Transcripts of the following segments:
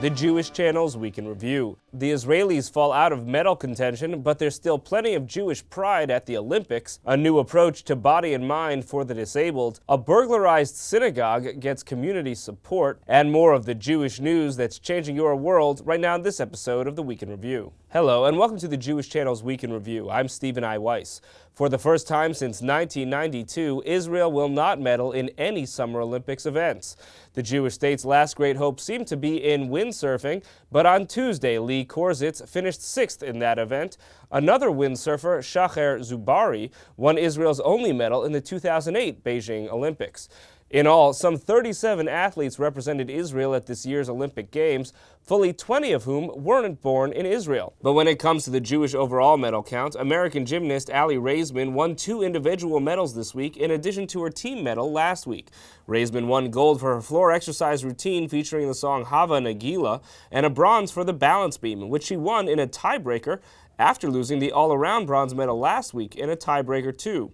The Jewish Channel's Week in Review. The Israelis fall out of medal contention, but there's still plenty of Jewish pride at the Olympics. A new approach to body and mind for the disabled. A burglarized synagogue gets community support. And more of the Jewish news that's changing your world right now in this episode of the Week in Review. Hello, and welcome to the Jewish Channel's Week in Review. I'm Stephen I. Weiss. For the first time since 1992, Israel will not medal in any Summer Olympics events. The Jewish state's last great hope seemed to be in windsurfing, but on Tuesday, Lee Korzitz finished 6th in that event. Another windsurfer, Shacher Zubari, won Israel's only medal in the 2008 Beijing Olympics. In all, some 37 athletes represented Israel at this year's Olympic Games, fully 20 of whom weren't born in Israel. But when it comes to the Jewish overall medal count, American gymnast Aly Raisman won 2 individual medals this week in addition to her team medal last week. Raisman won gold for her floor exercise routine featuring the song Hava Nagila and a bronze for the balance beam, which she won in a tiebreaker after losing the all-around bronze medal last week in a tiebreaker too.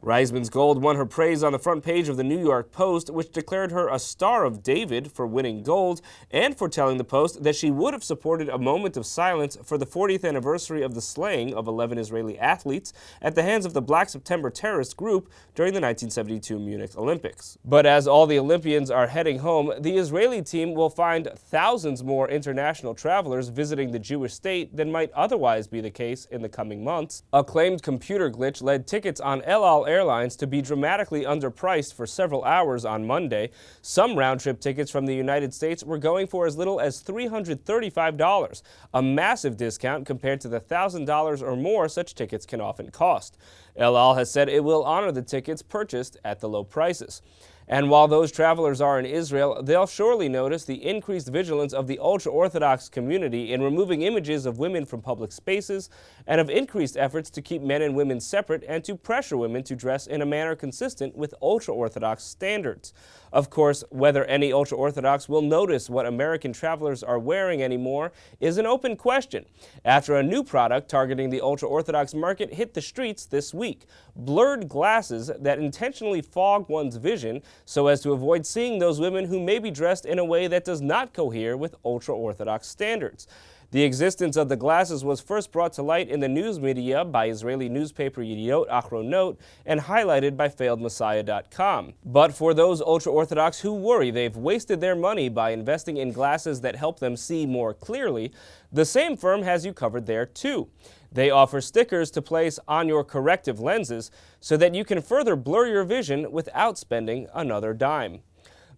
Raisman's gold won her praise on the front page of the New York Post, which declared her a Star of David for winning gold and for telling the Post that she would have supported a moment of silence for the 40th anniversary of the slaying of 11 Israeli athletes at the hands of the Black September terrorist group during the 1972 Munich Olympics. But as all the Olympians are heading home, the Israeli team will find thousands more international travelers visiting the Jewish state than might otherwise be the case in the coming months. A claimed computer glitch led tickets on El Al Airlines to be dramatically underpriced for several hours on Monday. Some round-trip tickets from the United States were going for as little as $335, a massive discount compared to the $1,000 or more such tickets can often cost. El Al has said it will honor the tickets purchased at the low prices. And while those travelers are in Israel, they'll surely notice the increased vigilance of the ultra-Orthodox community in removing images of women from public spaces and of increased efforts to keep men and women separate and to pressure women to dress in a manner consistent with ultra-Orthodox standards. Of course, whether any ultra-Orthodox will notice what American travelers are wearing anymore is an open question, after a new product targeting the ultra-Orthodox market hit the streets this week. Blurred glasses that intentionally fog one's vision so as to avoid seeing those women who may be dressed in a way that does not cohere with ultra-Orthodox standards. The existence of the glasses was first brought to light in the news media by Israeli newspaper Yediot Achronot and highlighted by FailedMessiah.com. But for those ultra-Orthodox who worry they've wasted their money by investing in glasses that help them see more clearly, the same firm has you covered there too. They offer stickers to place on your corrective lenses so that you can further blur your vision without spending another dime.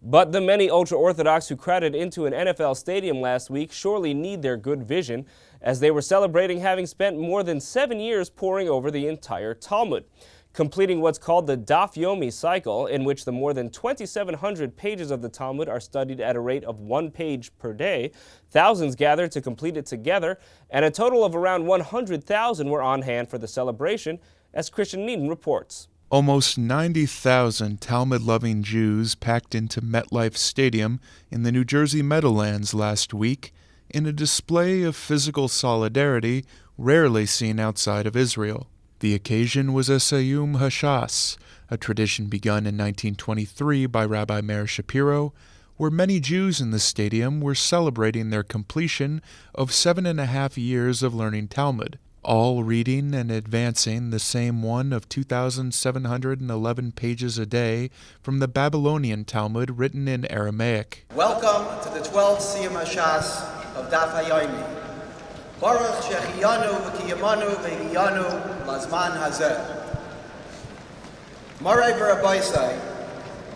But the many ultra-Orthodox who crowded into an NFL stadium last week surely need their good vision, as they were celebrating having spent more than 7 years poring over the entire Talmud. Completing what's called the Daf Yomi cycle, in which the more than 2,700 pages of the Talmud are studied at a rate of 1 page per day, thousands gathered to complete it together, and a total of around 100,000 were on hand for the celebration, as Christian Needham reports. Almost 90,000 Talmud-loving Jews packed into MetLife Stadium in the New Jersey Meadowlands last week in a display of physical solidarity rarely seen outside of Israel. The occasion was a Sayum Hashas, a tradition begun in 1923 by Rabbi Meir Shapiro, where many Jews in the stadium were celebrating their completion of 7.5 years of learning Talmud, all reading and advancing the same one of 2,711 pages a day from the Babylonian Talmud written in Aramaic. Welcome to the 12th Siyum Hashas of Daf HaYomi. Baruch Shechiyanu v'kiyamanu v'hiyanu lazman hazeh. Moray v'Rabbaisai,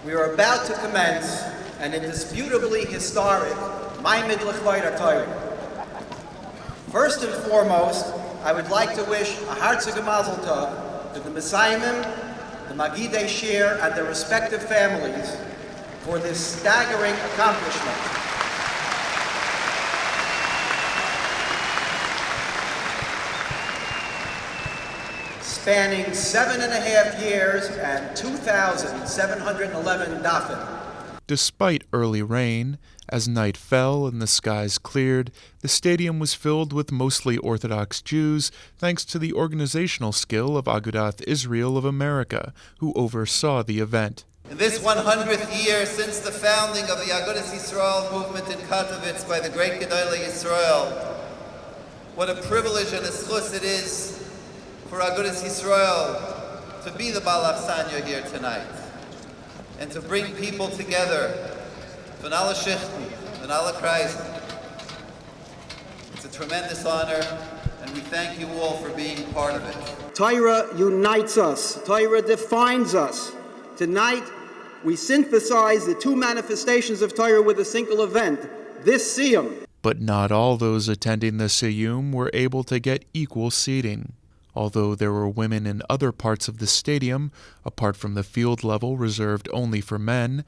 we are about to commence an indisputably historic Ma'amid L'Chvayid HaTorah. First and foremost, I would like to wish a herzliche Mazel Tov to the Mesayimim, the Magidei Shir, and their respective families for this staggering accomplishment. Spanning 7.5 years and 2,711 dafim. Despite early rain, as night fell and the skies cleared, the stadium was filled with mostly Orthodox Jews thanks to the organizational skill of Agudath Israel of America, who oversaw the event. In this 100th year since the founding of the Agudas Yisrael movement in Katowice by the great Gedolei Yisrael, what a privilege and a schus it is for Agudas Yisrael to be the Baal Afsanya here tonight and to bring people together, von alle Schichten, von alle Kreisen. It's a tremendous honor, and we thank you all for being part of it. Torah unites us. Torah defines us. Tonight, we synthesize the two manifestations of Torah with a single event, this Siyum. But not all those attending the Siyum were able to get equal seating. Although there were women in other parts of the stadium, apart from the field level reserved only for men,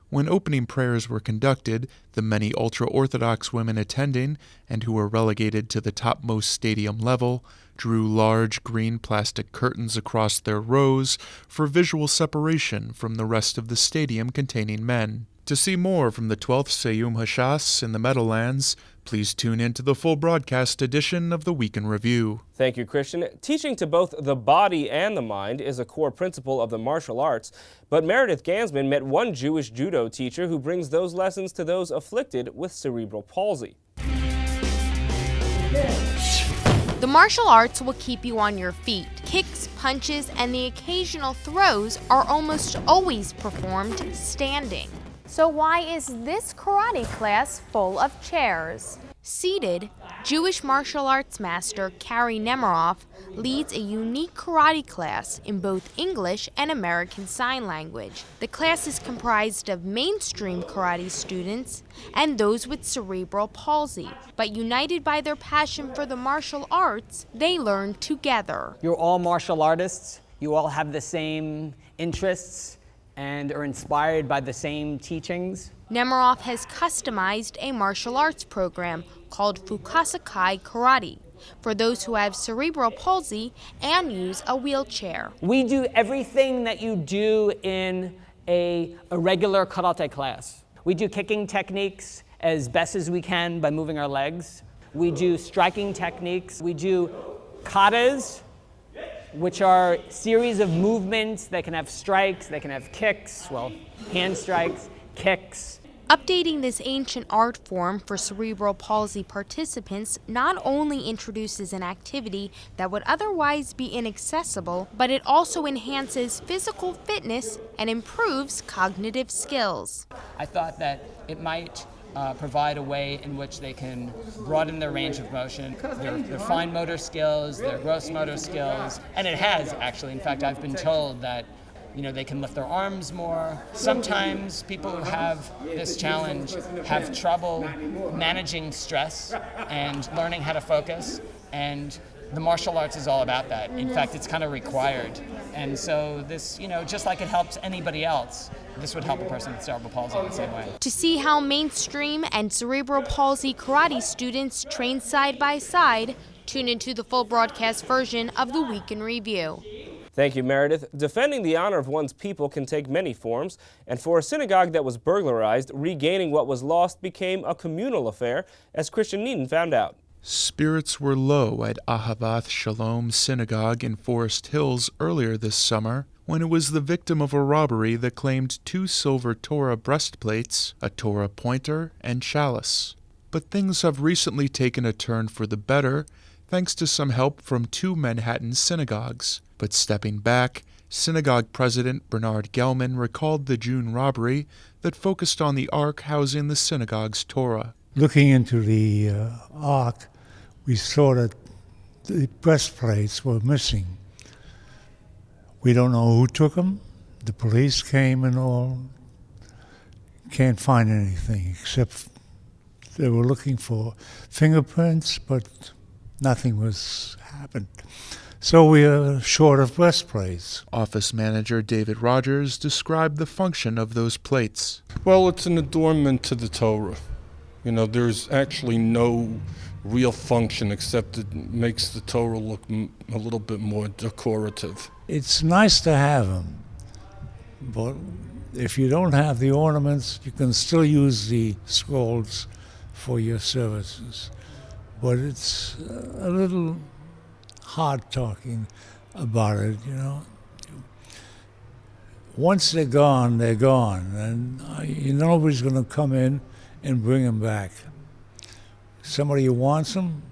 when opening prayers were conducted, the many ultra-Orthodox women attending, and who were relegated to the topmost stadium level, drew large green plastic curtains across their rows for visual separation from the rest of the stadium containing men. To see more from the 12th Seyum Hashas in the Meadowlands, please tune in to the full broadcast edition of the Week in Review. Thank you, Christian. Teaching to both the body and the mind is a core principle of the martial arts, but Meredith Gansman met one Jewish judo teacher who brings those lessons to those afflicted with cerebral palsy. The martial arts will keep you on your feet. Kicks, punches, and the occasional throws are almost always performed standing. So why is this karate class full of chairs? Seated, Jewish martial arts master Kari Nemiroff leads a unique karate class in both English and American Sign Language. The class is comprised of mainstream karate students and those with cerebral palsy, but united by their passion for the martial arts, they learn together. You're all martial artists. You all have the same interests and are inspired by the same teachings. Nemiroff has customized a martial arts program called Fukasakai Karate for those who have cerebral palsy and use a wheelchair. We do everything that you do in a regular karate class. We do kicking techniques as best as we can by moving our legs. We do striking techniques. We do katas, which are series of movements that can have strikes, they can have kicks, well, hand strikes, kicks. Updating this ancient art form for cerebral palsy participants not only introduces an activity that would otherwise be inaccessible, but it also enhances physical fitness and improves cognitive skills. I thought that it might provide a way in which they can broaden their range of motion, their fine motor skills, their gross motor skills, and it has actually. In fact, I've been told that they can lift their arms more. Sometimes people who have this challenge have trouble managing stress and learning how to focus, and the martial arts is all about that. In fact, it's kind of required. And so this, just like it helps anybody else, this would help a person with cerebral palsy in the same way. To see how mainstream and cerebral palsy karate students train side by side, tune into the full broadcast version of the Week in Review. Thank you, Meredith. Defending the honor of one's people can take many forms, and for a synagogue that was burglarized, regaining what was lost became a communal affair, as Christian Needon found out. Spirits were low at Ahavath Shalom Synagogue in Forest Hills earlier this summer when it was the victim of a robbery that claimed 2 silver Torah breastplates, a Torah pointer, and chalice. But things have recently taken a turn for the better thanks to some help from 2 Manhattan synagogues. But stepping back, synagogue president Bernard Gelman recalled the June robbery that focused on the ark housing the synagogue's Torah. Looking into the ark, we saw that the breastplates were missing. We don't know who took them. The police came and all. Can't find anything except they were looking for fingerprints, but nothing was happened. So we are short of breastplates. Office manager David Rogers described the function of those plates. Well, it's an adornment to the Torah. There's actually no real function except it makes the Torah look a little bit more decorative. It's nice to have them, but if you don't have the ornaments, you can still use the scrolls for your services. But it's a little hard talking about it, once they're gone, and nobody's going to come in and bring them back. Somebody who wants them,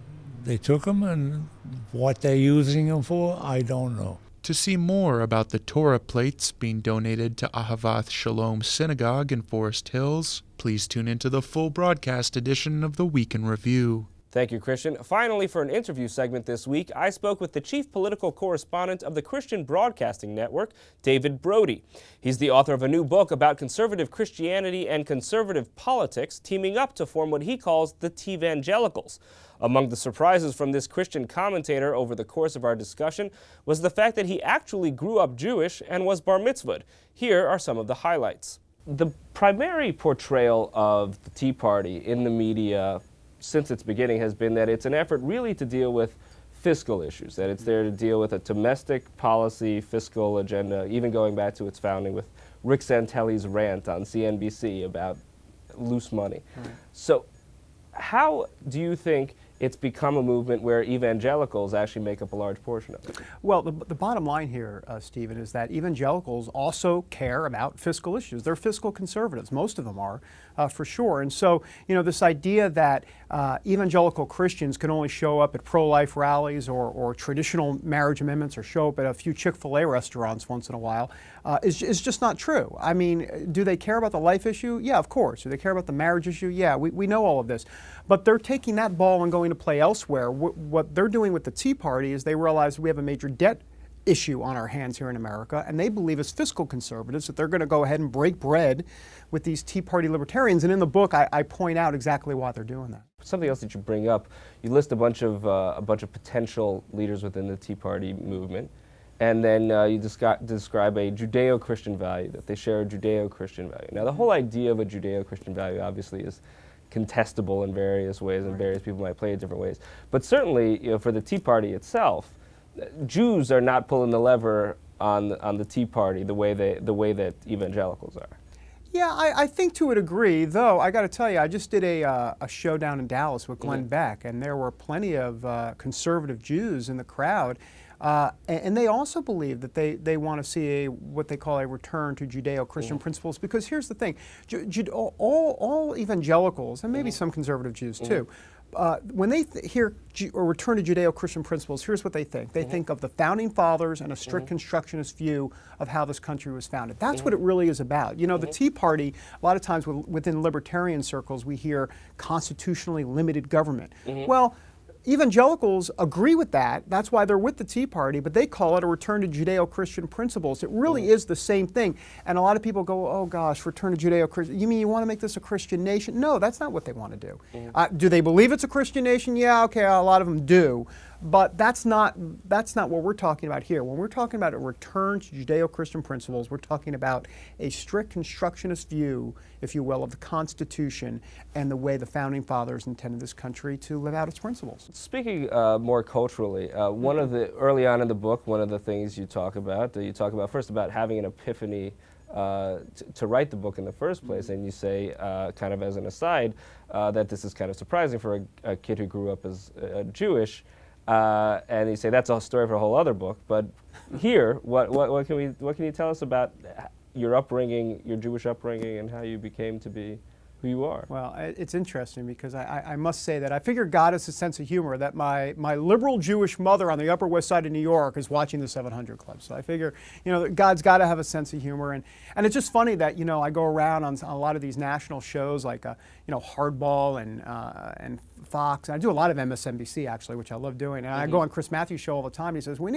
they took them, and what they're using them for, I don't know. To see more about the Torah plates being donated to Ahavath Shalom Synagogue in Forest Hills, please tune into the full broadcast edition of the Week in Review. Thank you, Christian. Finally, for an interview segment this week, I spoke with the chief political correspondent of the Christian Broadcasting Network, David Brody. He's the author of a new book about conservative Christianity and conservative politics, teaming up to form what he calls the T-Vangelicals. Among the surprises from this Christian commentator over the course of our discussion was the fact that he actually grew up Jewish and was bar mitzvahed. Here are some of the highlights. The primary portrayal of the Tea Party in the media since its beginning has been that it's an effort really to deal with fiscal issues, that it's there to deal with a domestic policy fiscal agenda, even going back to its founding with Rick Santelli's rant on CNBC about loose money. Right. So how do you think it's become a movement where evangelicals actually make up a large portion of it? Well, the bottom line here, Stephen, is that evangelicals also care about fiscal issues. They're fiscal conservatives. Most of them are, for sure. And so, this idea that evangelical Christians can only show up at pro-life rallies or traditional marriage amendments or show up at a few Chick-fil-A restaurants once in a while is just not true. I mean, do they care about the life issue? Yeah, of course. Do they care about the marriage issue? Yeah, we know all of this. But they're taking that ball and going to play elsewhere. What they're doing with the Tea Party is they realize we have a major debt issue on our hands here in America, and they believe as fiscal conservatives that they're going to go ahead and break bread with these Tea Party libertarians. And in the book, I point out exactly why they're doing that. Something else that you bring up, you list a bunch of potential leaders within the Tea Party movement, and then you describe a Judeo-Christian value, that they share a Judeo-Christian value. Now, the whole idea of a Judeo-Christian value obviously is contestable in various ways, and various people might play it different ways. But certainly, for the Tea Party itself, Jews are not pulling the lever on the Tea Party the way that evangelicals are. Yeah, I think to a degree, though, I got to tell you, I just did a show down in Dallas with Glenn Beck, and there were plenty of conservative Jews in the crowd. And they also believe that they want to see what they call a return to Judeo-Christian principles, because here's the thing, all evangelicals, and maybe some conservative Jews too, when they hear a return to Judeo-Christian principles, here's what they think. They think of the Founding Fathers and a strict constructionist view of how this country was founded. That's what it really is about. The Tea Party, a lot of times within libertarian circles, we hear constitutionally limited government. Well, evangelicals agree with that. That's why they're with the Tea Party, but they call it a return to Judeo-Christian principles. It really is the same thing. And a lot of people go, oh gosh, return to Judeo-Christian. You mean you want to make this a Christian nation? No, that's not what they want to do. Do they believe it's a Christian nation? Yeah, okay, a lot of them do. But that's not what we're talking about here. When we're talking about a return to Judeo-Christian principles, we're talking about a strict constructionist view, if you will, of the Constitution and the way the Founding Fathers intended this country to live out its principles. Speaking more culturally, early on in the book, one of the things you talk about first about having an epiphany to write the book in the first place, and you say, kind of as an aside, that this is kind of surprising for a kid who grew up as Jewish. And you say that's a story for a whole other book. But here, what can you tell us about your upbringing, your Jewish upbringing, and how you became to be who you are? Well, it's interesting because I must say that I figure God has a sense of humor, that my liberal Jewish mother on the Upper West Side of New York is watching the 700 Club. So I figure, God's got to have a sense of humor. And it's just funny that, I go around on a lot of these national shows like, Hardball and Fox. And I do a lot of MSNBC, actually, which I love doing. And I go on Chris Matthews' show all the time. And he says, we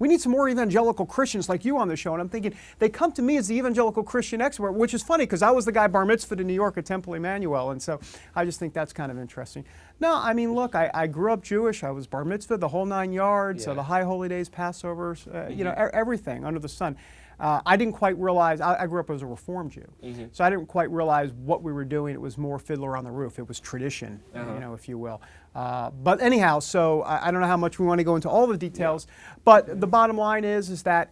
need some more evangelical Christians like you on the show. And I'm thinking, they come to me as the evangelical Christian expert, which is funny because I was the guy bar mitzvahed in New York at Temple Emmanuel. And so I just think that's kind of interesting. No, I mean, look, I grew up Jewish. I was bar mitzvahed, the whole 9 yards, so the High Holy Days, Passovers, everything under the sun. I didn't quite realize, I grew up as a Reformed Jew, so I didn't quite realize what we were doing. It was more Fiddler on the Roof. It was tradition, if you will. But anyhow, so I don't know how much we want to go into all the details, but the bottom line is that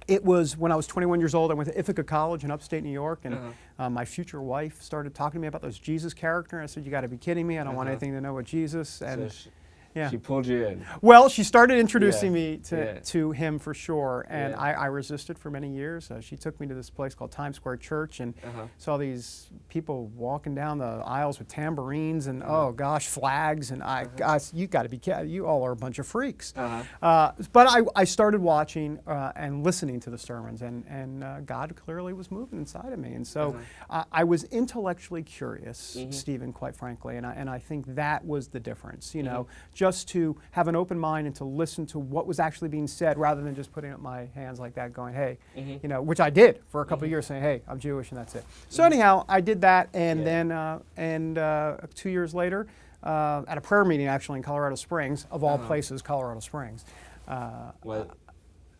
it was when I was 21 years old, I went to Ithaca College in upstate New York, and my future wife started talking to me about this Jesus character, and I said, you got to be kidding me. I don't want anything to know with Jesus. And Yeah. She pulled you in. Well, she started introducing me Yeah. to him for sure, and Yeah. I resisted for many years. She took me to this place called Times Square Church and saw these people walking down the aisles with tambourines and oh gosh, flags, and you got to be you all are a bunch of freaks. But I started watching and listening to the sermons, and God clearly was moving inside of me, and so I was intellectually curious, Stephen, quite frankly, and I think that was the difference. You know, just to have an open mind and to listen to what was actually being said rather than just putting up my hands like that going, hey, you know, which I did for a couple of years saying, hey, I'm Jewish and that's it. So anyhow, I did that, and then 2 years later, at a prayer meeting actually in Colorado Springs, of all places, Colorado Springs.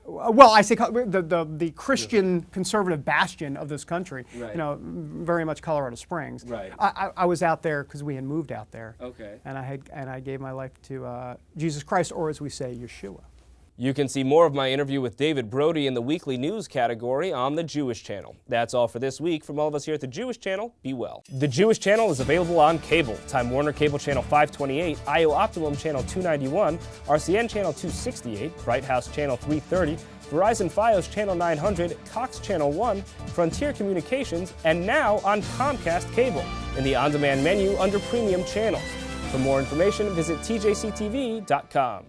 Well, I say the Christian conservative bastion of this country, you know, very much Colorado Springs. Right. I was out there because we had moved out there. Okay. And I gave my life to Jesus Christ, or as we say, Yeshua. You can see more of my interview with David Brody in the weekly news category on the Jewish Channel. That's all for this week. From all of us here at the Jewish Channel, be well. The Jewish Channel is available on cable. Time Warner Cable Channel 528, IO Optimum Channel 291, RCN Channel 268, Bright House Channel 330, Verizon Fios Channel 900, Cox Channel 1, Frontier Communications, and now on Comcast Cable in the on-demand menu under Premium Channels. For more information, visit tjctv.com.